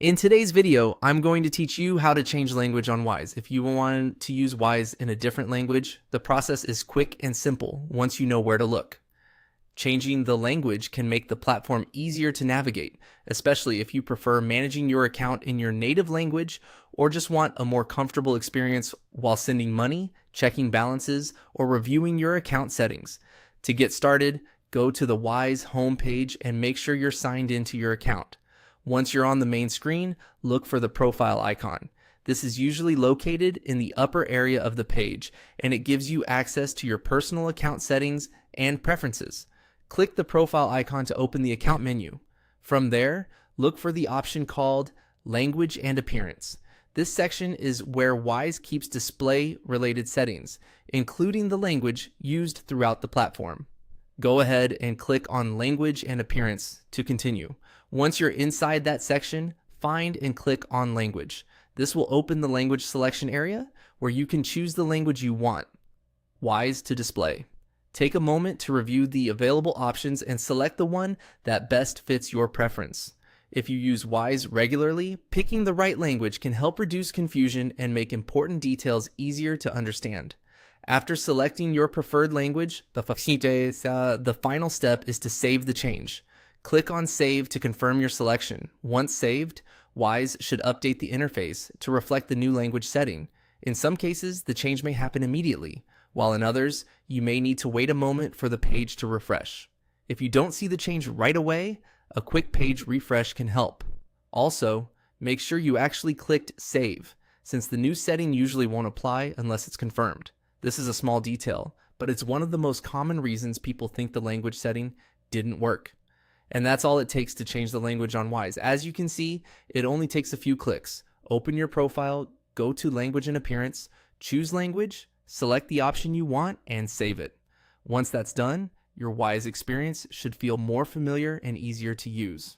In today's video, I'm going to teach you how to change language on Wise. If you want to use Wise in a different language, the process is quick and simple once you know where to look. Changing the language can make the platform easier to navigate, especially if you prefer managing your account in your native language or just want a more comfortable experience while sending money, checking balances, or reviewing your account settings. To get started, go to the Wise homepage and make sure you're signed into your account. Once you're on the main screen, look for the profile icon. This is usually located in the upper area of the page, and it gives you access to your personal account settings and preferences. Click the profile icon to open the account menu. From there, look for the option called Language and Appearance. This section is where Wise keeps display-related settings, including the language used throughout the platform. Go ahead and click on Language and Appearance to continue. Once you're inside that section, find and click on Language. This will open the language selection area where you can choose the language you want Wise to display. Take a moment to review the available options and select the one that best fits your preference. If you use Wise regularly, picking the right language can help reduce confusion and make important details easier to understand. After selecting your preferred language, the final step is to save the change. Click on Save to confirm your selection. Once saved, Wise should update the interface to reflect the new language setting. In some cases, the change may happen immediately, while in others, you may need to wait a moment for the page to refresh. If you don't see the change right away, a quick page refresh can help. Also, make sure you actually clicked Save, since the new setting usually won't apply unless it's confirmed. This is a small detail, but it's one of the most common reasons people think the language setting didn't work. And that's all it takes to change the language on Wise. As you can see, it only takes a few clicks. Open your profile, go to Language and Appearance, choose language, select the option you want, and save it. Once that's done, your Wise experience should feel more familiar and easier to use.